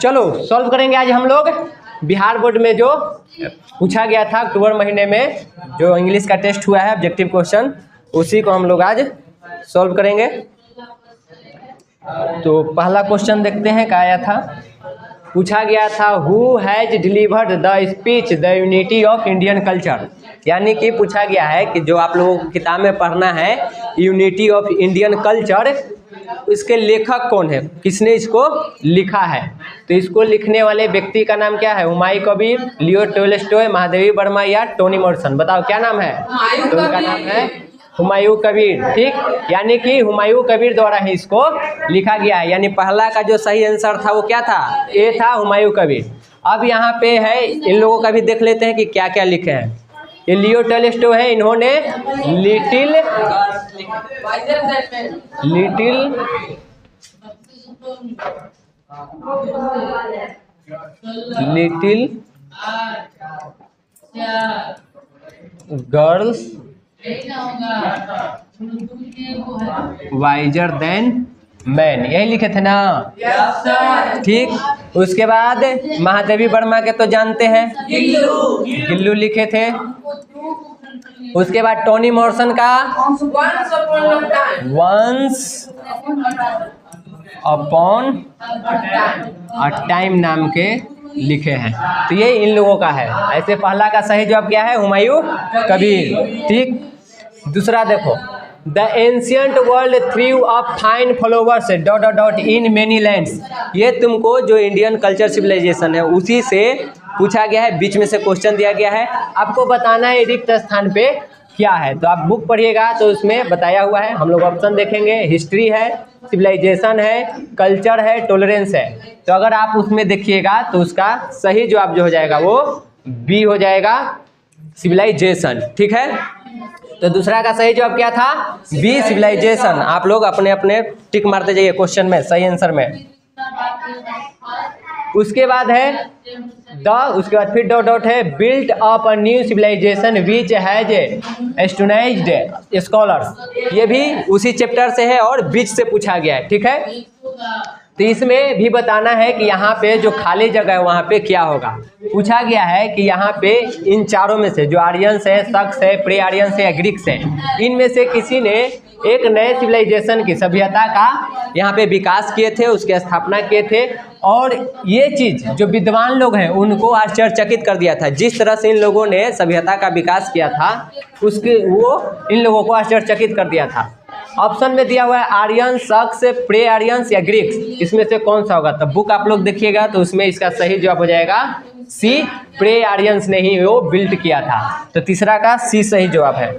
चलो सॉल्व करेंगे आज हम लोग बिहार बोर्ड में जो पूछा गया था अक्टूबर महीने में, जो इंग्लिश का टेस्ट हुआ है ऑब्जेक्टिव क्वेश्चन, उसी को हम लोग आज सॉल्व करेंगे। तो पहला क्वेश्चन देखते हैं क्या आया था। पूछा गया था who has delivered the speech the unity of Indian culture, यानी कि पूछा गया है कि जो आप लोगों को किताब में पढ़ना है यूनिटी ऑफ इंडियन कल्चर, इसके लेखक कौन है, किसने इसको लिखा है। तो इसको लिखने वाले व्यक्ति का नाम क्या है, हुमायूं कबीर, लियो टोल्स्टॉय, महादेवी वर्मा या टोनी मॉरिसन। बताओ क्या नाम है। तो उनका नाम है हुमायूं कबीर। ठीक, यानी कि हुमायूं कबीर द्वारा ही इसको लिखा गया है। यानी पहला का जो सही आंसर था वो क्या था, ए था, हुमायूं कबीर। अब यहाँ पे है इन लोगों का भी देख लेते हैं कि क्या क्या लिखे हैं। ये लियो टोल्स्टॉय है, इन्होंने little girls wiser than man, यही लिखे थे ना। ठीक, उसके बाद महादेवी वर्मा के तो जानते हैं, गिल्लू लिखे थे। उसके बाद टोनी मॉरिसन का वंस अपॉन अ टाइम नाम के लिखे हैं। तो ये इन लोगों का है। ऐसे पहला का सही जवाब क्या है, हुमायूं कबीर। ठीक, दूसरा देखो, the ancient world thrive a fine followers dot dot dot in many lands. ये तुमको जो इंडियन कल्चर सिविलाइजेशन है उसी से पूछा गया है, बीच में से क्वेश्चन दिया गया है, आपको बताना है रिक्त स्थान पे क्या है। तो आप बुक पढ़िएगा तो उसमें बताया हुआ है। हम लोग ऑप्शन देखेंगे, हिस्ट्री है, सिविलाइजेशन है, कल्चर है, टॉलरेंस है। तो अगर आप उसमें देखिएगा तो उसका सही जवाब जो हो जाएगा वो बी हो जाएगा, सिविलाइजेशन। ठीक है, तो दूसरा का सही जवाब क्या था, बी, सिविलाइजेशन। आप लोग अपने अपने टिक मारते जाइए क्वेश्चन में, सही आंसर में। उसके बाद है उसके बाद फिर डॉट डॉट है, built up a new civilization which has astonished scholars. ये भी उसी चैप्टर से है और बीच से पूछा गया है। ठीक है, तो इसमें भी बताना है कि यहाँ पे जो खाली जगह है वहाँ पे क्या होगा। पूछा गया है कि यहाँ पे इन चारों में से जो आर्यंस है, सक्स है, प्री आर्यंस है या ग्रीक्स है, इनमें से किसी ने एक नए सिविलाइजेशन की सभ्यता का यहाँ पे विकास किए थे, उसकी स्थापना किए थे। और ये चीज़ जो विद्वान लोग हैं उनको आश्चर्यचकित कर दिया था। जिस तरह से इन लोगों ने सभ्यता का विकास किया था उसके वो इन लोगों को आश्चर्यचकित कर दिया था। ऑप्शन में दिया हुआ है आर्यंस, सक्स, प्रे आर्यंस या ग्रीक्स, इसमें से कौन सा होगा। तो बुक आप लोग देखिएगा तो उसमें इसका सही जवाब हो जाएगा सी, प्रे आर्यंस ने ही वो बिल्ड किया था। तो तीसरा का सी सही जवाब है।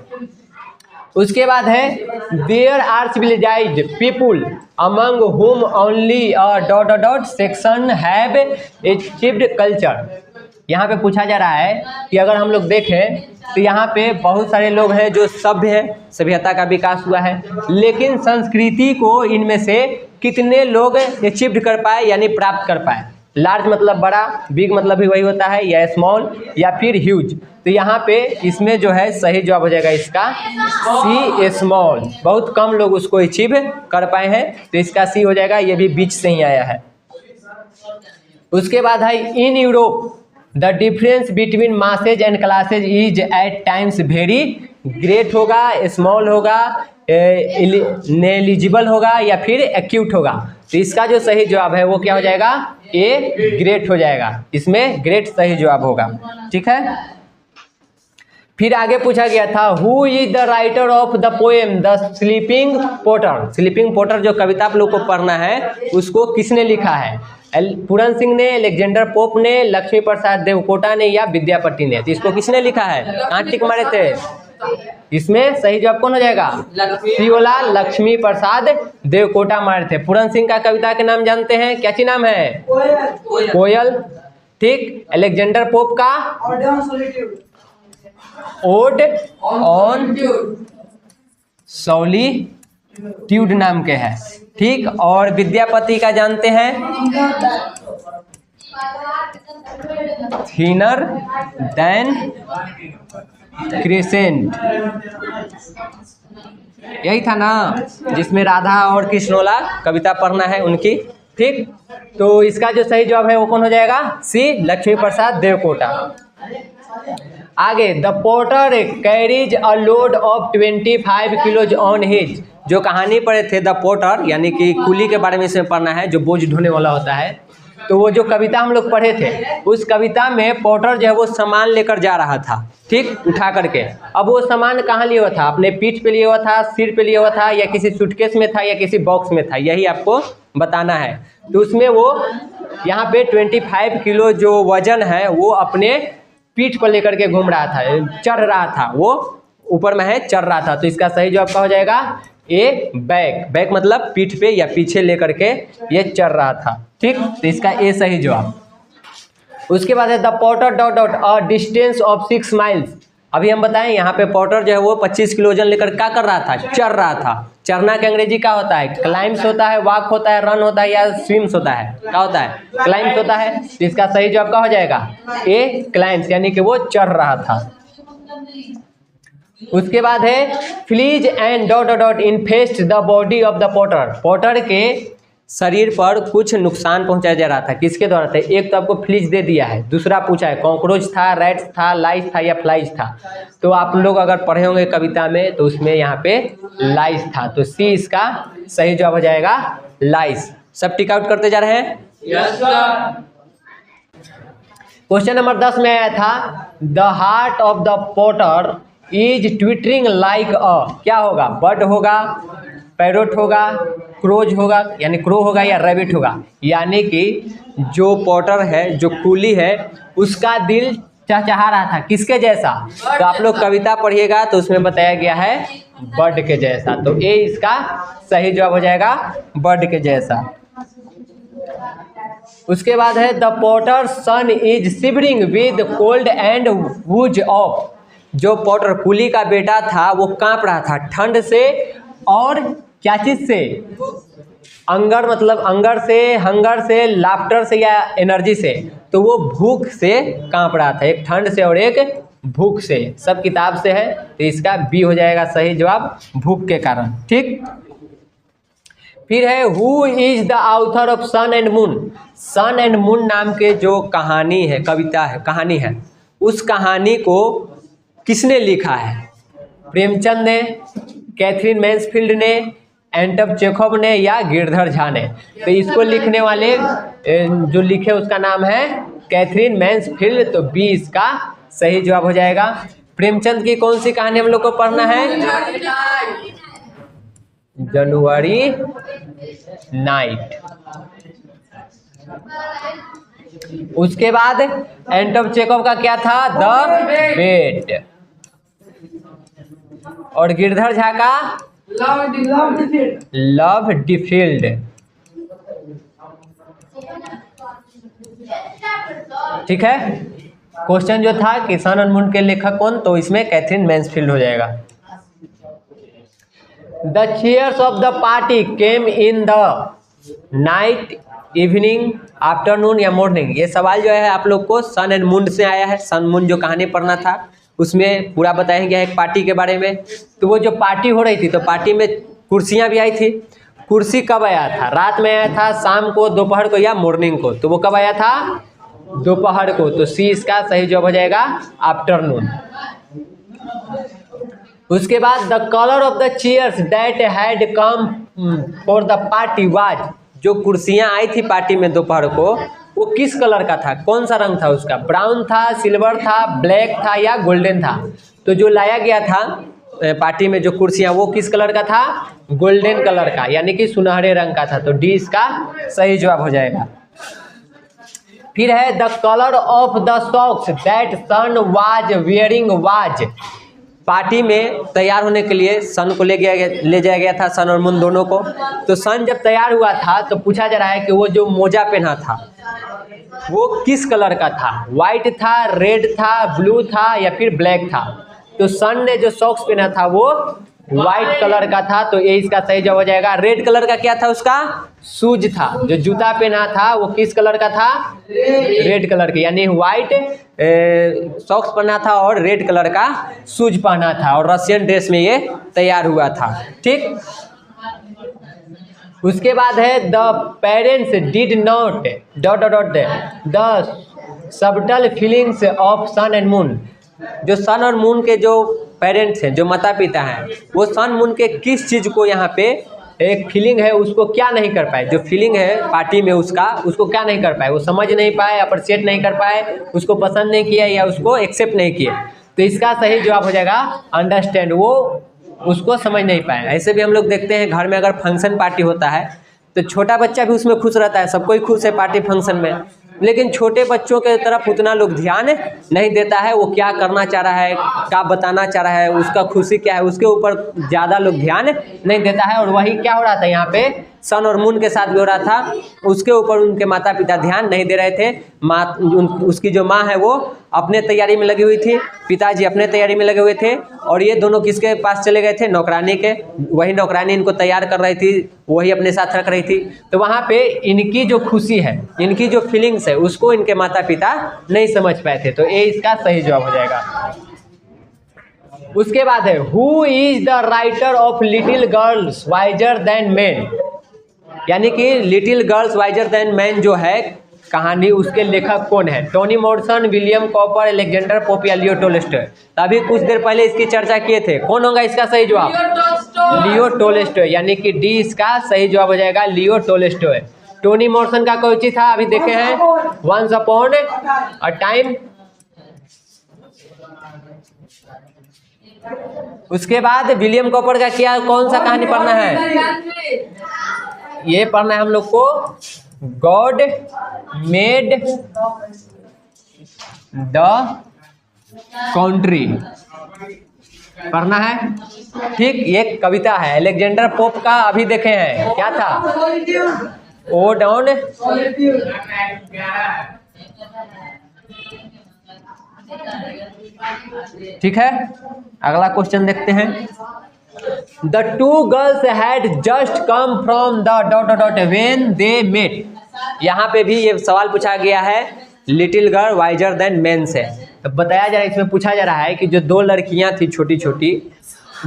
उसके बाद है there are civilized people among whom only a dot dot dot section have achieved culture. यहाँ पे पूछा जा रहा है कि अगर हम लोग देखें तो यहाँ पे बहुत सारे लोग हैं जो सभ्य है, सभ्यता का विकास हुआ है, लेकिन संस्कृति को इनमें से कितने लोग अचीव कर पाए यानी प्राप्त कर पाए। लार्ज मतलब बड़ा, बिग मतलब भी वही होता है, या स्मॉल या फिर ह्यूज। तो यहाँ पे इसमें जो है सही जवाब हो जाएगा इसका सी, स्मॉल। बहुत कम लोग उसको अचीव कर पाए हैं, तो इसका सी हो जाएगा। ये भी बीच से ही आया है। उसके बाद है in Europe the difference between masses and classes is at times very great होगा, स्मॉल होगा, नेलिजिबल होगा या फिर एक्यूट होगा। तो इसका जो सही जवाब है वो क्या हो जाएगा, ए, ग्रेट हो जाएगा। इसमें ग्रेट सही जवाब होगा। ठीक है, फिर आगे पूछा गया था who is the writer of the poem the sleeping porter. Sleeping porter जो कविता आप लोग को पढ़ना है उसको किसने लिखा है, पूरन सिंह ने, अलेक्जेंडर पोप ने, लक्ष्मी प्रसाद देवकोटा ने या विद्यापति ने। तो इसको किसने लिखा है, कहाँ टिक मारे थे। इसमें सही जवाब कौन हो जाएगा, सी वाला, लक्ष्मी प्रसाद देवकोटा मारे थे। पूरन सिंह का कविता के नाम जानते हैं, क्या ची नाम है, कोयल। ठीक, अलेक्जेंडर पोप का ओड ऑन सॉलिट्यूड नाम के है। ठीक, और विद्यापति का जानते हैं थिनर देन क्रेसेंट। यही था ना, जिसमें राधा और कृष्णोला कविता पढ़ना है उनकी। ठीक, तो इसका जो सही जवाब है वो कौन हो जाएगा? सी, लक्ष्मी प्रसाद देवकोटा। आगे, the porter carries a load of 25 kilos on his. जो कहानी पढ़े थे द पोर्टर, यानी कि कुली के बारे में इसमें पढ़ना है, जो बोझ ढोने वाला होता है। तो वो जो कविता हम लोग पढ़े थे, उस कविता में पोर्टर जो है वो सामान लेकर जा रहा था, ठीक, उठा करके। अब वो सामान कहाँ लिया हुआ था? अपने पीठ पे लिया हुआ था, सिर पे लिया हुआ था, या किसी सूटकेस में था, या किसी बॉक्स में था, यही आपको बताना है। तो उसमें वो यहाँ पे 25 किलो जो वजन है वो अपने पीठ पर लेकर के घूम रहा था, चढ़ रहा था, वो ऊपर में है, चढ़ रहा था। तो इसका सही जवाब क्या हो जाएगा? ए, बैक। बैक मतलब पीठ पे या पीछे लेकर के ये चढ़ रहा था। ठीक, तो इसका ए सही जवाब। उसके बाद है the porter dot dot a distance of 6 miles. अभी हम बताएं, यहाँ पे पोर्टर जो है वो 25 किलो वजन लेकर क्या कर रहा था? चढ़ रहा था। चढ़ना के अंग्रेजी क्या होता है? क्लाइम्स होता है, वॉक होता है, रन होता है, या स्विम्स होता है? क्या होता है? क्लाइम्स होता है। तो इसका सही जवाब क्या हो जाएगा? ए, क्लाइम्स, यानी कि वो चढ़ रहा था। उसके बाद है fleas and dot dot dot इन्फेस्ट the body of the porter. Porter के शरीर पर कुछ नुकसान पहुंचाया जा रहा था, किसके द्वारा था? एक तो आपको फ्लीज दे दिया है, दूसरा पूछा है कॉकरोच था, रैट्स था, लाइस था, या फ्लाइज था। तो आप लोग अगर पढ़े होंगे कविता में तो उसमें यहाँ पे लाइस था। तो सी इसका सही जवाब हो जाएगा, लाइस। सब टिक आउट करते जा रहे हैं? Yes sir. क्वेश्चन नंबर 10 में आया था the heart of the porter is twittering like अ। क्या होगा? बर्ड होगा, पैरोट होगा, क्रोज होगा, यानी क्रो होगा, या रैबिट होगा। यानी कि जो पोर्टर है, जो कूली है, उसका दिल चहचहा रहा था, किसके जैसा? तो आप लोग कविता पढ़िएगा तो उसमें बताया गया है बर्ड के जैसा। तो ए इसका सही जवाब हो जाएगा, बर्ड के जैसा। उसके बाद है the porter son is shivering with cold and woos off. जो पोर्टर कुली का बेटा था वो कांप रहा था ठंड से और क्या चीज से? अंगर, मतलब अंगर से, हंगर से, लाफ्टर से, या एनर्जी से। तो वो भूख से कांप रहा था, एक ठंड से और एक भूख से। सब किताब से है, तो इसका बी हो जाएगा सही जवाब, भूख के कारण। ठीक, फिर है who is the author of sun and moon. Sun and moon नाम के जो कहानी है, कविता है, कहानी है, उस कहानी को किसने लिखा है? प्रेमचंद ने, कैथरीन मैन्सफील्ड ने, एंटन चेखव ने, या गिरधर झा ने? तो इसको लिखने वाले जो लिखे उसका नाम है कैथरीन मैन्सफील्ड। तो बी इसका सही जवाब हो जाएगा। प्रेमचंद की कौन सी कहानी हम लोग को पढ़ना है? जनवरी नाइट। उसके बाद एंटन चेखव का क्या था? द बेट। और गिरधर झा का लव डिफील्ड। ठीक है, क्वेश्चन जो था कि सन एंड मून के लेखक कौन? तो इसमें कैथरीन मैन्सफील्ड हो जाएगा। The chairs of the party came in the night, evening, afternoon, या मॉर्निंग। ये सवाल जो है आप लोग को सन एंड मून से आया है। सन मून जो कहानी पढ़ना था उसमें पूरा बताया गया है एक पार्टी के बारे में। तो वो जो पार्टी हो रही थी, तो पार्टी में कुर्सियां भी आई थी। कुर्सी कब आया था? रात में आया था, शाम को, दोपहर को, या मॉर्निंग को? तो वो कब आया था? दोपहर को। तो सी इसका सही जवाब हो जाएगा, आफ्टरनून। उसके बाद the colour of the chairs that had come for the party was. जो कुर्सियां आई थी पार्टी में दोपहर को, वो किस कलर का था? कौन सा रंग था उसका? ब्राउन था, सिल्वर था, ब्लैक था, या गोल्डन था? तो जो लाया गया था पार्टी में जो कुर्सियां, वो किस कलर का था? गोल्डन कलर का, यानी कि सुनहरे रंग का था। तो डी इसका सही जवाब हो जाएगा। फिर है the colour of the socks that son was wearing was. Party में तैयार होने के लिए सन को ले जाया गया था, सन और मून दोनों को। तो सन जब तैयार हुआ था तो पूछा जा रहा है कि वो जो मोजा पहना था वो किस कलर का था? वाइट था, रेड था, ब्लू था, या फिर ब्लैक था? तो सन ने जो सॉक्स पहना था वो व्हाइट कलर का था, तो ये इसका सही जवाब हो जाएगा। रेड कलर का क्या था उसका? शूज था। जो जूता पहना था वो किस कलर का था? रेड कलर का, यानी व्हाइट सॉक्स पहना था और रेड कलर का शूज पहना था और रशियन ड्रेस में ये तैयार हुआ था। ठीक, उसके बाद है the parents did not the subtle feelings of sun and moon. जो सन और मून के जो पेरेंट्स हैं, जो माता पिता हैं, वो सन मून के किस चीज़ को यहाँ पे एक फीलिंग है उसको क्या नहीं कर पाए? जो फीलिंग है पार्टी में उसको क्या नहीं कर पाए? वो समझ नहीं पाए, अप्रिशिएट नहीं कर पाए, उसको पसंद नहीं किया या उसको एक्सेप्ट नहीं किए। तो इसका सही जवाब हो जाएगा अंडरस्टैंड। वो उसको समझ नहीं पाए। ऐसे भी हम लोग देखते हैं घर में अगर फंक्शन पार्टी होता है तो छोटा बच्चा भी उसमें खुश रहता है, सब कोई खुश है पार्टी फंक्शन में, लेकिन छोटे बच्चों के तरफ उतना लोग ध्यान नहीं देता है। वो क्या करना चाह रहा है, क्या बताना चाह रहा है, उसका खुशी क्या है, उसके ऊपर ज़्यादा लोग ध्यान नहीं देता है। और वही क्या हो रहा था यहाँ पे सन और मून के साथ भी हो रहा था, उसके ऊपर उनके माता पिता ध्यान नहीं दे रहे थे। उसकी जो माँ है वो अपने तैयारी में लगी हुई थी, पिताजी अपने तैयारी में लगे हुए थे, और ये दोनों किसके पास चले गए थे? नौकरानी के। वही नौकरानी इनको तैयार कर रही थी, वही अपने साथ रख रही थी। तो वहाँ पे इनकी जो खुशी है, इनकी जो फीलिंग्स है, उसको इनके माता पिता नहीं समझ पाए थे। तो ये इसका सही जवाब हो जाएगा। उसके बाद है who is the writer of little girls wiser than man. यानी कि little girls wiser than man जो है कहानी, उसके लेखक कौन है? Toni Morrison, William Cowper, Alexander Pope या लियो टोल्स्टॉय। अभी कुछ देर पहले इसकी चर्चा किए थे। कौन होगा इसका सही जवाब? लियो टोल्स्टॉय, यानी कि डी इसका सही जवाब हो जाएगा, लियो टोल्स्टॉय। टोनी मॉर्सन का कोई चीज था अभी देखे हैं, वंस अपॉन अ टाइम। उसके बाद विलियम कॉपर का क्या, कौन सा कहानी पढ़ना है? ये पढ़ना है हम लोग को, गॉड मेड द कंट्री पढ़ना है। ठीक, ये कविता है। अलेक्जेंडर पोप का अभी देखे हैं, क्या था? Ode on. ठीक है, अगला क्वेश्चन देखते हैं। The two girls had just come from the when they met. यहाँ पे भी ये सवाल पूछा गया है, little girl wiser than men से। तो बताया जा रहा है, इसमें पूछा जा रहा है कि जो दो लड़कियां थी छोटी छोटी,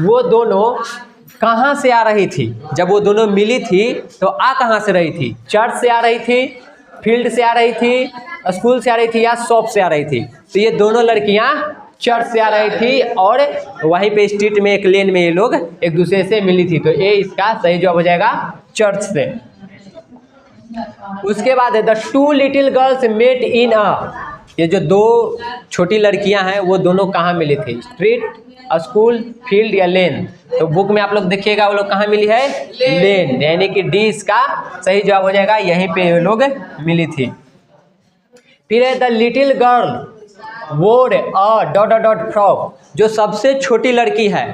वो दोनों कहाँ से आ रही थी? जब वो दोनों मिली थी तो आ कहाँ से रही थी? चर्च से आ रही थी, फील्ड से आ रही थी, स्कूल से आ रही थी या शॉप से आ रही थी? तो ये दोनों लड़कियां चर्च से आ रही थी और वहीं पे स्ट्रीट में एक लेन में ये लोग एक दूसरे से मिली थी। तो ये इसका सही जवाब हो जाएगा, चर्च से। उसके बाद है the two little girls met in a. ये जो दो छोटी लड़कियां हैं वो दोनों कहाँ मिली थी? स्ट्रीट, स्कूल, फील्ड या लेन? तो बुक में आप लोग देखिएगा वो लोग कहाँ मिली है? लेन, यानी कि डी इसका सही जवाब हो जाएगा, यहीं पे ये लोग मिली थी। फिर है द लिटिल गर्ल वोर अ ... फ्रॉक। जो सबसे छोटी लड़की है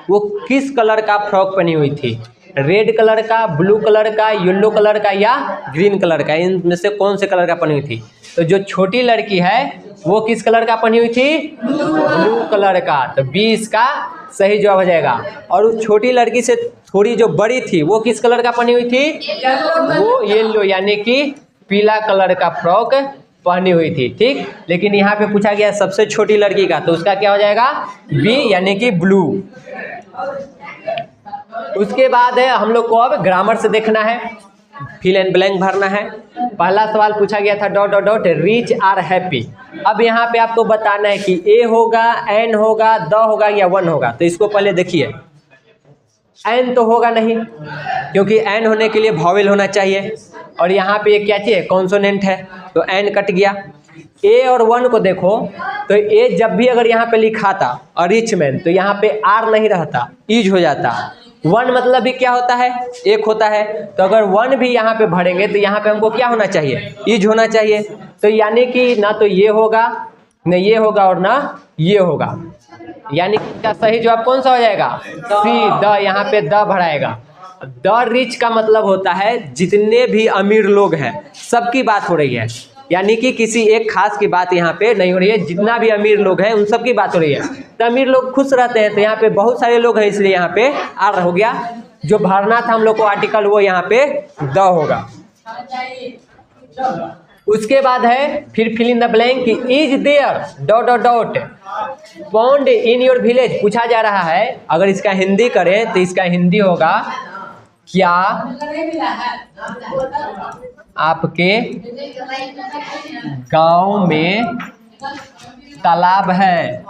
वो किस कलर का फ्रॉक पहनी हुई थी? रेड कलर का, ब्लू कलर का, येलो कलर का या ग्रीन कलर का? इनमें से कौन से कलर का पहनी हुई थी? तो जो छोटी लड़की है वो किस कलर का पहनी हुई थी? ब्लू कलर का। तो बी इसका सही जवाब हो जाएगा। और उस छोटी लड़की से थोड़ी जो बड़ी थी वो किस कलर का पहनी हुई थी? वो येलो, यानी कि पीला कलर का फ्रॉक पहनी हुई थी। ठीक, लेकिन यहाँ पे पूछा गया सबसे छोटी लड़की का, तो उसका क्या हो जाएगा? बी, यानी कि ब्लू। उसके बाद है हम लोग को अब ग्रामर से देखना है, फिल एंड ब्लैंक भरना है। पहला सवाल पूछा गया था ... रिच आर हैप्पी। अब यहाँ पे आपको बताना है कि ए होगा, एन होगा, द होगा या वन होगा। तो इसको पहले देखिए, एन तो होगा नहीं, क्योंकि एन होने के लिए वॉवेल होना चाहिए, और यहाँ पे क्या चाहिए? कॉन्सोनेंट है, तो एन कट गया। ए और वन को देखो, तो ए जब भी अगर यहाँ पे लिखा था रिच मैन, तो यहाँ पे आर नहीं रहता, इज हो जाता। वन मतलब भी क्या होता है? एक होता है। तो अगर वन भी यहाँ पे भरेंगे तो यहाँ पे हमको क्या होना चाहिए? इज होना चाहिए। तो यानी कि ना तो ये होगा, न ये होगा और ना ये होगा, यानी कि इसका सही जवाब कौन सा हो जाएगा? सी, द। यहाँ पे द भराएगा। द रिच का मतलब होता है जितने भी अमीर लोग हैं सबकी बात हो रही है। यानी कि किसी एक खास की बात यहाँ पे नहीं हो रही है, जितना भी अमीर लोग हैं उन सब की बात हो रही है। तो अमीर लोग खुश रहते हैं, तो यहाँ पे बहुत सारे लोग हैं, इसलिए यहाँ पे आर हो गया। जो भरना था हम लोग को आर्टिकल वो यहाँ पे द होगा। उसके बाद है फिर fill in the blank, is there dot dot dot pond in your village. पूछा जा रहा है, अगर इसका हिंदी करें तो इसका हिंदी होगा, क्या आपके गांव में तालाब है?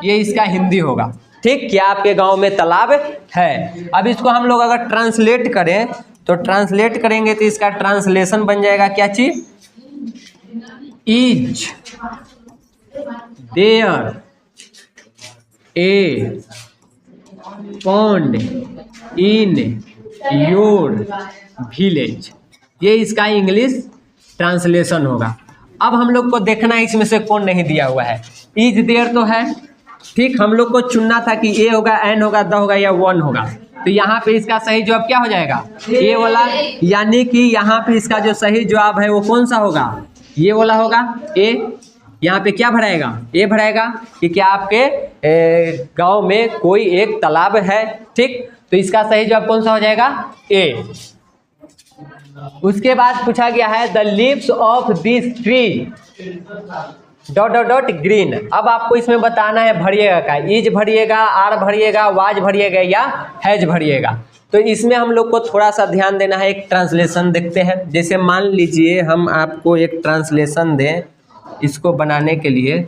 ये इसका हिंदी होगा, ठीक। क्या आपके गांव में तालाब है? अब इसको हम लोग अगर ट्रांसलेट करें तो ट्रांसलेट करेंगे तो इसका ट्रांसलेशन बन जाएगा क्या चीज? Is there a pond in your village. ये इसका इंग्लिश ट्रांसलेशन होगा। अब हम लोग को देखना है इसमें से कौन नहीं दिया हुआ है। इज देयर तो है, ठीक। हम लोग को चुनना था कि ए होगा, एन होगा, द होगा या वन होगा। तो यहाँ पे इसका सही जवाब क्या हो जाएगा? ए वाला। यानी कि यहाँ पे इसका जो सही जवाब है वो कौन सा होगा? ये वाला होगा, ए। यहाँ पे क्या भराएगा? ए भराएगा कि क्या आपके गांव में कोई एक तालाब है, ठीक। तो इसका सही जवाब कौन सा हो जाएगा? ए। उसके बाद पूछा गया है the leaves of this tree dot dot dot green. अब आपको इसमें बताना है भरिएगा का, इज भरिएगा, आर भरिएगा, वाज भरिएगा या हैज भरिएगा। तो इसमें हम लोग को थोड़ा सा ध्यान देना है। एक ट्रांसलेशन देखते हैं। जैसे मान लीजिए हम आपको एक ट्रांसलेशन दें इसको बनाने के लिए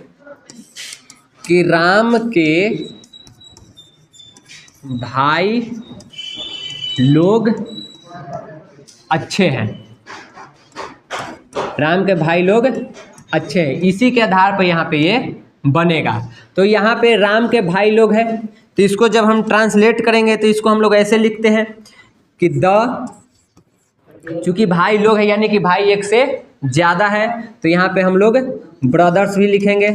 कि राम के भाई लोग अच्छे हैं। राम के भाई लोग अच्छे हैं, इसी के आधार पर यहाँ पे ये बनेगा। तो यहाँ पे राम के भाई लोग हैं, तो इसको जब हम ट्रांसलेट करेंगे तो इसको हम लोग ऐसे लिखते हैं कि चूंकि भाई लोग है यानी कि भाई एक से ज़्यादा है, तो यहाँ पे हम लोग ब्रदर्स भी लिखेंगे,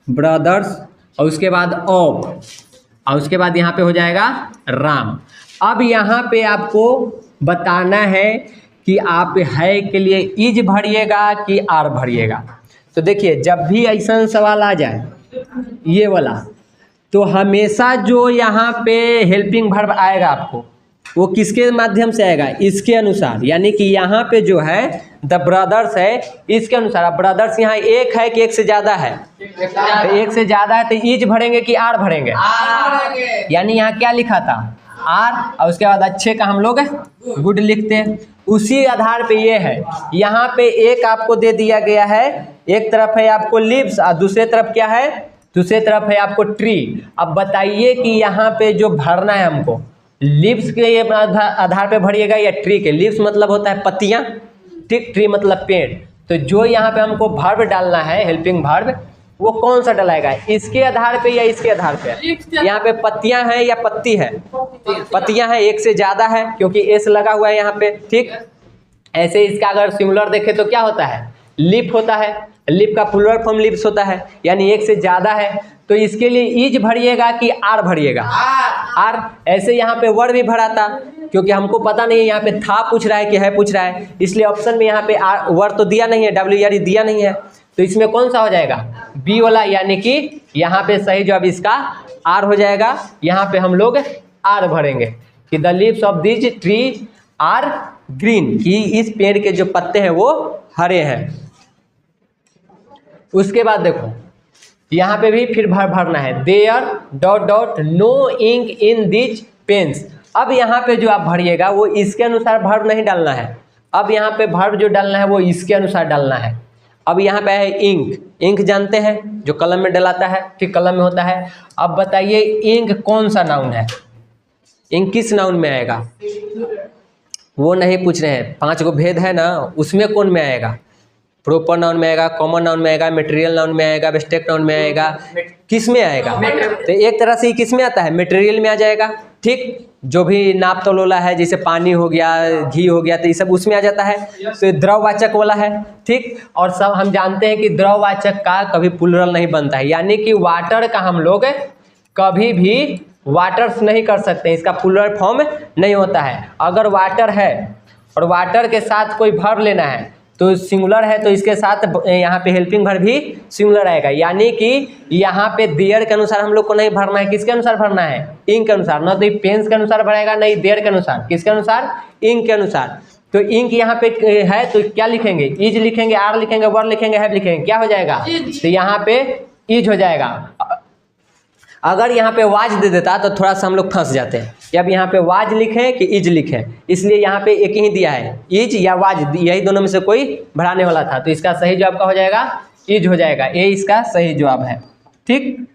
ब्रदर्स, और उसके बाद ऑफ, और उसके बाद यहाँ पे हो जाएगा राम। अब यहाँ पे आपको बताना है कि आप है के लिए इज भरिएगा कि आर भरिएगा। तो देखिए जब भी ऐसा सवाल आ जाए ये वाला, तो हमेशा जो यहाँ पे हेल्पिंग वर्ब आएगा आपको वो किसके माध्यम से आएगा? इसके अनुसार। यानी कि यहाँ पे जो है द ब्रदर्स है, इसके अनुसार। अब ब्रदर्स यहाँ एक है कि एक से ज़्यादा है? तो एक से ज़्यादा है, तो इज भरेंगे कि आर भरेंगे? यानी यहाँ क्या लिखा था? आर, और उसके बाद अच्छे का हम लोग गुड लिखते हैं। उसी आधार पे ये है, यहाँ पे एक आपको दे दिया गया है, एक तरफ है आपको लीव्स और दूसरे तरफ क्या है? दूसरे तरफ है आपको ट्री। अब बताइए कि यहाँ पे जो भरना है हमको, लीव्स के आधार पे भरिएगा या ट्री के? लीव्स मतलब होता है पत्तियाँ, ठीक। ट्री मतलब पेड़। तो जो यहाँ पे हमको वर्ब डालना है, हेल्पिंग वर्ब, वो कौन सा डलाएगा? इसके आधार पे या इसके आधार पे? यहाँ पे पत्तियां हैं या पत्ती है? पत्तियां हैं, एक से ज़्यादा है क्योंकि एस लगा हुआ है यहाँ पे, ठीक। ऐसे इसका अगर सिंगुलर देखें तो क्या होता है? लीफ होता है। लीफ का प्लूरल फॉर्म लीव्स होता है, यानी एक से ज़्यादा है। तो इसके लिए इज भरिएगा कि आर भरिएगा? आर। ऐसे यहाँ पे वर्ड भी भरा था, क्योंकि हमको पता नहीं है यहाँ पे था पूछ रहा है कि है पूछ रहा है, इसलिए ऑप्शन में यहाँ पे वर्ड तो दिया नहीं है, WR दिया नहीं है। तो इसमें कौन सा हो जाएगा? बी वाला। यानी कि यहाँ पे सही जवाब इसका आर हो जाएगा। यहाँ पे हम लोग आर भरेंगे कि the leaves of this tree are green, कि इस पेड़ के जो पत्ते हैं वो हरे हैं। उसके बाद देखो यहाँ पे भी फिर भरना है, there dot dot no ink in this pens. अब यहाँ पे जो आप भरिएगा वो इसके अनुसार वर्ब नहीं डालना है। अब यहाँ पे वर्ब जो डालना है वो इसके अनुसार डालना है। अब यहाँ पे है इंक। इंक जानते हैं जो कलम में डलाता है, ठीक, कलम में होता है। अब बताइए इंक कौन सा नाउन है? इंक किस नाउन में आएगा? वो नहीं पूछ रहे हैं, 5 गो भेद है ना, उसमें कौन में आएगा? प्रॉपर नाउन में आएगा, कॉमन नाउन में आएगा, मटेरियल नाउन में आएगा, एब्स्ट्रैक्ट नाउन में आएगा, किस में आएगा? तो एक तरह से किस में आता है? मटेरियल में आ जाएगा, ठीक। जो भी नाप तोला है, जैसे पानी हो गया, घी हो गया, तो ये सब उसमें आ जाता है। तो द्रववाचक वाला है, ठीक। और सब हम जानते हैं कि द्रववाचक का कभी प्लूरल नहीं बनता है, यानी कि वाटर का हम लोग कभी भी वाटर्स नहीं कर सकते, इसका प्लूरल फॉर्म नहीं होता है। अगर वाटर है और वाटर के साथ कोई वर्ब लेना है तो सिंगुलर है तो इसके साथ यहाँ पे हेल्पिंग वर्ब भी सिंगुलर आएगा, यानी कि यहाँ पे देयर के अनुसार हम लोग को नहीं भरना है, किसके अनुसार भरना है, इंक के अनुसार, ना तो पेंस के अनुसार भरेगा नहीं देयर के अनुसार, किसके अनुसार, इंक के अनुसार। तो इंक यहाँ पे है तो क्या लिखेंगे, इज लिखेंगे, आर लिखेंगे, वर लिखेंगे, हैव लिखेंगे, क्या हो जाएगा, तो यहाँ पे इज हो जाएगा। अगर यहाँ पे वाज दे देता तो थोड़ा सा हम लोग फंस जाते हैं कि अब यहाँ पे वाज लिखें कि इज लिखें, इसलिए यहाँ पे एक ही दिया है, इज या वाज, यही दोनों में से कोई भराने वाला था, तो इसका सही जवाब क्या हो जाएगा, इज हो जाएगा, ये इसका सही जवाब है। ठीक,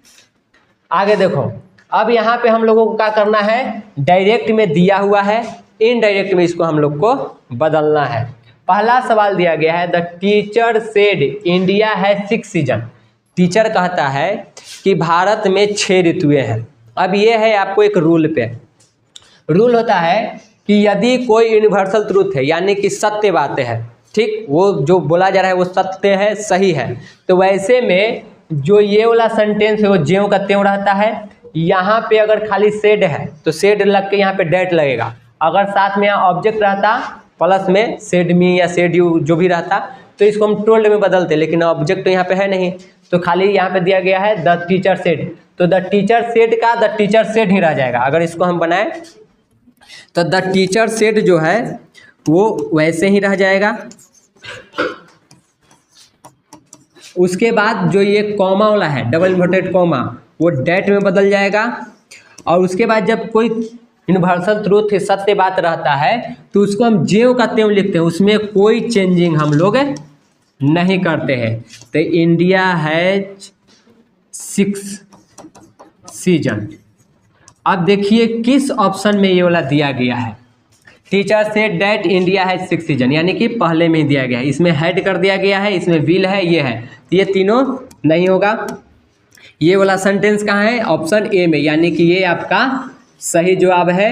आगे देखो, अब यहाँ पे हम लोगों को क्या करना है, डायरेक्ट में दिया हुआ है, इनडायरेक्ट में इसको हम लोग को बदलना है। पहला सवाल दिया गया है, द टीचर सेड इंडिया है 6 सीजन। टीचर कहता है कि भारत में 6 ऋतुएं हैं। अब ये है आपको एक रूल पे, रूल होता है कि यदि कोई यूनिवर्सल ट्रूथ है यानी कि सत्य बातें हैं, ठीक, वो जो बोला जा रहा है वो सत्य है, सही है, तो वैसे में जो ये वाला सेंटेंस है वो ज्यों का त्यों रहता है। यहाँ पे अगर खाली सेड है तो सेड लग के यहाँ पे डेट लगेगा, अगर साथ में यहाँ ऑब्जेक्ट रहता प्लस में सेड मी या सेड यू जो भी रहता तो इसको हम टोल्ड में बदलते, लेकिन ऑब्जेक्ट तो यहाँ पे है नहीं, तो खाली यहाँ पे दिया गया है द टीचर सेड, तो द टीचर सेड का द टीचर सेड ही रह जाएगा। अगर इसको हम बनाएं तो द टीचर सेड जो है वो वैसे ही रह जाएगा। उसके बाद जो ये कॉमा वाला है, डबल इन्वर्टेड कॉमा, वो डेट में बदल जाएगा। और उसके बाद जब कोई यूनिवर्सल ट्रूथ सत्य बात रहता है तो उसको हम ज्यों का त्यों लिखते हैं, उसमें कोई चेंजिंग हम लोग नहीं करते हैं। तो इंडिया है 6 सीजन। अब देखिए किस ऑप्शन में ये वाला दिया गया है, टीचर सेड दैट इंडिया है 6 सीजन, यानी कि पहले में ही दिया गया है, इसमें हेड कर दिया गया है, इसमें विल है, ये है, ये तीनों नहीं होगा। ये वाला सेंटेंस कहाँ है, ऑप्शन ए में, यानी कि ये आपका सही जवाब है।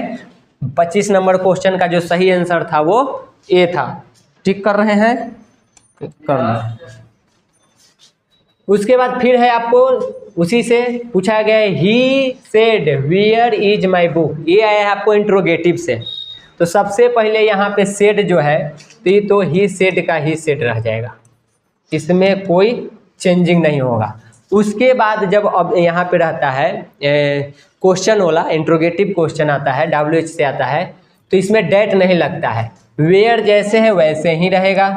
25 नंबर क्वेश्चन का जो सही आंसर था वो ए था। ठीक कर रहे हैं, करना। उसके बाद फिर है आपको उसी से पूछा गया है, he said where is my book, ये आया है आपको इंट्रोगेटिव से। तो सबसे पहले यहाँ पे सेड जो है तो ही सेड का ही सेड रह जाएगा, इसमें कोई चेंजिंग नहीं होगा। उसके बाद जब अब यहाँ पे रहता है क्वेश्चन वाला इंट्रोगेटिव क्वेश्चन आता है, WH से आता है, तो इसमें डेट नहीं लगता है, वेयर जैसे है वैसे ही रहेगा।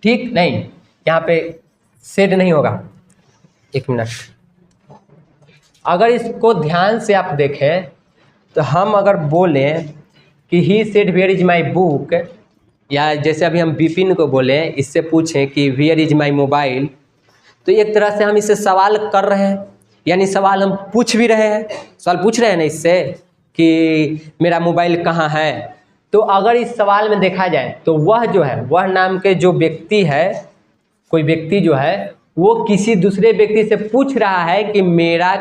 ठीक, नहीं यहाँ पे सेड नहीं होगा। एक मिनट, अगर इसको ध्यान से आप देखें तो हम अगर बोलें कि he said where is my book, या जैसे अभी हम विपिन को बोलें, इससे पूछें कि वेयर इज माई मोबाइल, तो एक तरह से हम इससे सवाल कर रहे हैं, यानी सवाल हम पूछ भी रहे हैं, सवाल पूछ रहे हैं ना इससे कि मेरा मोबाइल कहाँ है। तो अगर इस सवाल में देखा जाए तो वह जो है, वह नाम के जो व्यक्ति है, कोई व्यक्ति जो है वो किसी दूसरे व्यक्ति से पूछ रहा है कि मेरा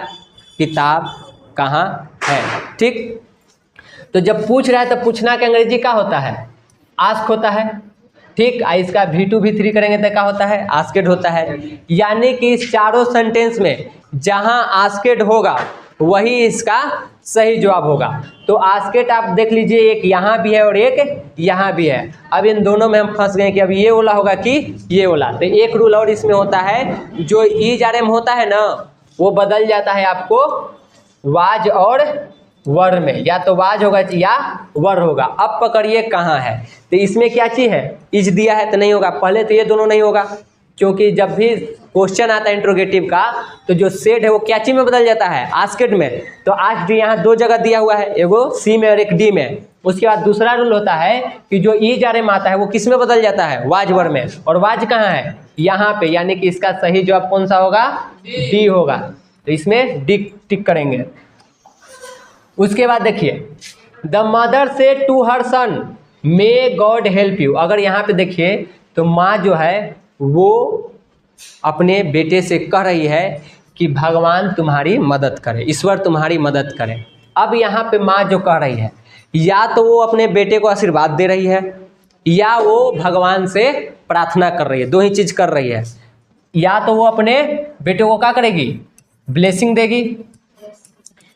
किताब कहाँ है। ठीक, तो जब पूछ रहा है तो पूछना के अंग्रेजी क्या होता है, आस्क होता है। ठीक, इसका V2 V3 करेंगे तो क्या होता है, आस्केड होता है। यानी कि इस चारों सेंटेंस में जहां आस्केड होगा वही इसका सही जवाब होगा। तो आस्केड आप देख लीजिए, एक यहाँ भी है और एक यहाँ भी है। अब इन दोनों में हम फंस गए कि अब ये वाला होगा कि ये वाला। तो एक रूल और इसमें होता है, जो ईज आर एम होता है ना, वो बदल जाता है आपको वाज और वर में, या तो वाज होगा या वर होगा। अब पकड़िए कहाँ है, तो इसमें क्या चीज़ है, इज दिया है तो नहीं होगा, पहले तो ये दोनों नहीं होगा, क्योंकि जब भी क्वेश्चन आता है इंट्रोगेटिव का तो जो सेड है वो क्या चीज में बदल जाता है, आस्केड में। तो आज यहाँ 2 जगह दिया हुआ है, एगो सी में और एक डी में। उसके बाद दूसरा रूल होता है कि जो ईज आर एम आता है वो किस में बदल जाता है, वाज वर में, और वाज कहाँ है, यहाँ पे, यानी कि इसका सही जवाब कौन सा होगा, डी होगा। तो इसमें डी टिक करेंगे। उसके बाद देखिए, the mother say to her son may God help you. अगर यहाँ पे देखिए तो माँ जो है वो अपने बेटे से कह रही है कि भगवान तुम्हारी मदद करे, ईश्वर तुम्हारी मदद करे। अब यहाँ पे माँ जो कह रही है, या तो वो अपने बेटे को आशीर्वाद दे रही है या वो भगवान से प्रार्थना कर रही है, 2 ही चीज़ कर रही है। या तो वो अपने बेटे को क्या करेगी, ब्लेसिंग देगी,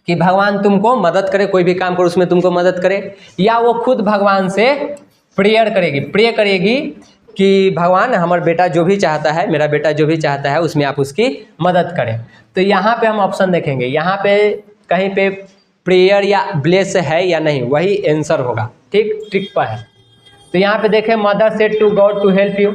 कि भगवान तुमको मदद करे, कोई भी काम करो उसमें तुमको मदद करे, या वो खुद भगवान से प्रेयर करेगी कि भगवान हमारा बेटा जो भी चाहता है, मेरा बेटा जो भी चाहता है उसमें आप उसकी मदद करें। तो यहाँ पे हम ऑप्शन देखेंगे, यहाँ पे कहीं पे प्रेयर या ब्लेस है या नहीं, वही आंसर होगा। ठीक, ट्रिक पर है। तो यहाँ पे देखें, mother said to God to help you,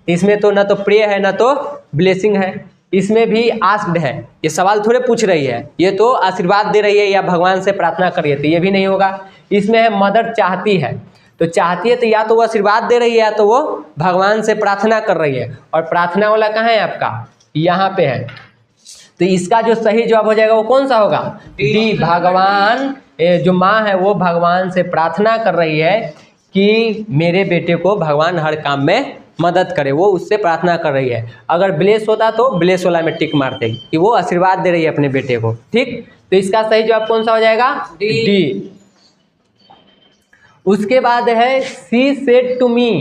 इसमें तो ना तो प्रेयर है ना तो ब्लेसिंग है, इसमें भी आस्क्ड है। ये सवाल थोड़े पूछ रही है, ये तो आशीर्वाद दे रही है या भगवान से प्रार्थना कर रही है, तो ये भी नहीं होगा। इसमें है मदर चाहती है, तो चाहती है तो या तो वो आशीर्वाद दे रही है या तो वो भगवान से प्रार्थना कर रही है, और प्रार्थना वाला कहाँ है आपका, यहाँ पे है। तो इसका जो सही जवाब हो जाएगा वो कौन सा होगा, डी। भगवान, जो माँ है वो भगवान से प्रार्थना कर रही है कि मेरे बेटे को भगवान हर काम में मदद करे, वो उससे प्रार्थना कर रही है। अगर ब्लेस होता तो ब्लेस वाला में टिक मारते कि वो आशीर्वाद दे रही है अपने बेटे को। ठीक, तो इसका सही जवाब कौन सा हो जाएगा, डी। उसके बाद है she said to me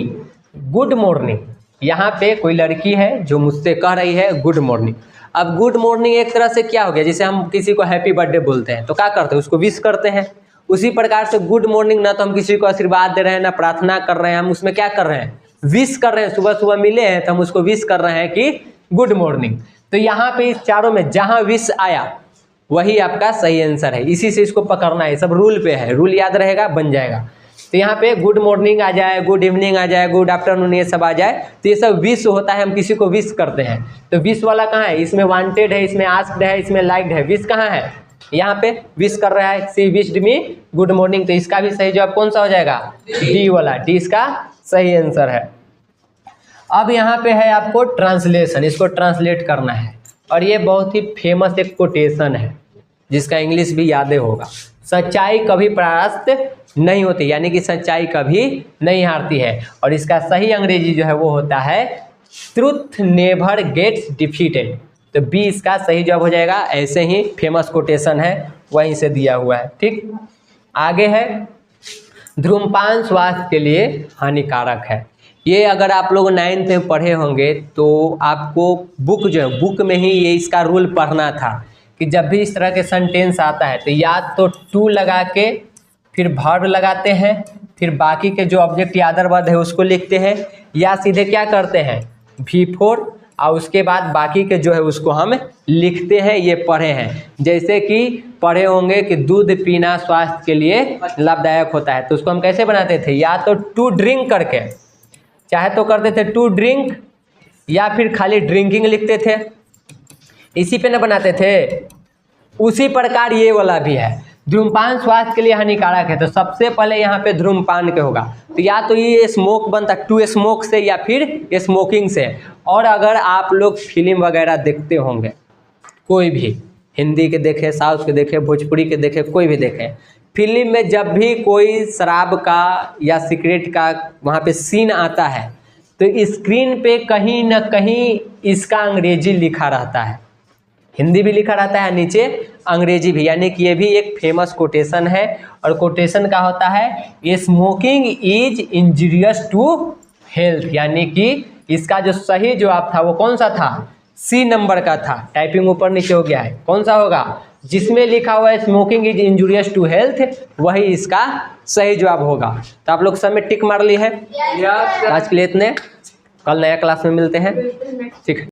good morning. यहाँ पे कोई लड़की है जो मुझसे कह रही है गुड मॉर्निंग। अब गुड मॉर्निंग एक तरह से क्या हो गया, जैसे हम किसी को हैप्पी बर्थडे बोलते हैं तो क्या करते हैं, उसको विश करते हैं। उसी प्रकार से गुड मॉर्निंग, ना तो हम किसी को आशीर्वाद दे रहे हैं ना प्रार्थना कर रहे हैं, हम उसमें क्या कर रहे हैं, विश कर रहे हैं। सुबह सुबह मिले हैं तो हम उसको विश कर रहे हैं कि गुड मॉर्निंग। तो यहाँ पे इस चारों में जहाँ विश आया वही आपका सही आंसर है, इसी से इसको पकड़ना है। सब रूल पे है, रूल याद रहेगा बन जाएगा। तो यहाँ पे गुड मॉर्निंग आ जाए, गुड इवनिंग आ जाए, गुड आफ्टरनून, ये सब आ जाए तो ये सब विश होता है, हम किसी को विश करते हैं। तो विश वाला कहाँ है, इसमें वांटेड है, इसमें आस्क्ड है, इसमें लाइक्ड है। विश कहाँ है, यहाँ पे विश कर रहा है, सी विश्ड मी गुड मॉर्निंग। तो इसका भी सही जवाब कौन सा हो जाएगा, डी वाला, डी इसका सही आंसर है। अब यहाँ पे है आपको ट्रांसलेशन, इसको ट्रांसलेट करना है, और ये बहुत ही फेमस एक कोटेशन है जिसका इंग्लिश भी याद होगा। सच्चाई कभी परास्त नहीं होती, यानी कि सच्चाई कभी नहीं हारती है। और इसका सही अंग्रेजी जो है वो होता है ट्रुथ नेवर गेट्स डिफीटेड। तो बी इसका सही जवाब हो जाएगा। ऐसे ही फेमस कोटेशन है, वहीं से दिया हुआ है। ठीक, आगे है धूम्रपान स्वास्थ्य के लिए हानिकारक है। ये अगर आप लोग 9th में पढ़े होंगे तो आपको बुक जो है, बुक में ही ये इसका रूल पढ़ना था कि जब भी इस तरह के सेंटेंस आता है तो या तो टू लगा के फिर वर्ब लगाते हैं, फिर बाकी के जो ऑब्जेक्ट या अदर वर्ड है उसको लिखते हैं, या सीधे क्या करते हैं V4 और उसके बाद बाकी के जो है उसको हम लिखते हैं। ये पढ़े हैं, जैसे कि पढ़े होंगे कि दूध पीना स्वास्थ्य के लिए लाभदायक होता है, तो उसको हम कैसे बनाते थे, या तो टू ड्रिंक करके, चाहे तो करते थे टू ड्रिंक, या फिर खाली ड्रिंकिंग लिखते थे, इसी पे न बनाते थे। उसी प्रकार ये वाला भी है, धूम्रपान स्वास्थ्य के लिए हानिकारक है, तो सबसे पहले यहाँ पे धूम्रपान के होगा, तो या तो ये स्मोक बनता टू स्मोक से या फिर स्मोकिंग से। और अगर आप लोग फिल्म वगैरह देखते होंगे, कोई भी हिंदी के देखे, साउथ के देखे, भोजपुरी के देखे, कोई भी देखे, फिल्म में जब भी कोई शराब का या सिगरेट का वहाँ पे सीन आता है तो स्क्रीन पे कहीं ना कहीं इसका अंग्रेजी लिखा रहता है, हिंदी भी लिखा रहता है, नीचे अंग्रेजी भी, यानी कि ये भी एक फेमस कोटेशन है। और कोटेशन का होता है smoking is injurious to health, यानी कि इसका जो सही जवाब था वो कौन सा था, सी नंबर का था। टाइपिंग ऊपर नीचे हो गया है, कौन सा होगा, जिसमें लिखा हुआ है smoking is injurious to health, वही इसका सही जवाब होगा। तो आप लोग सब में टिक मार ली है। आज के लिए इतने, कल नया क्लास में मिलते हैं। ठीक है।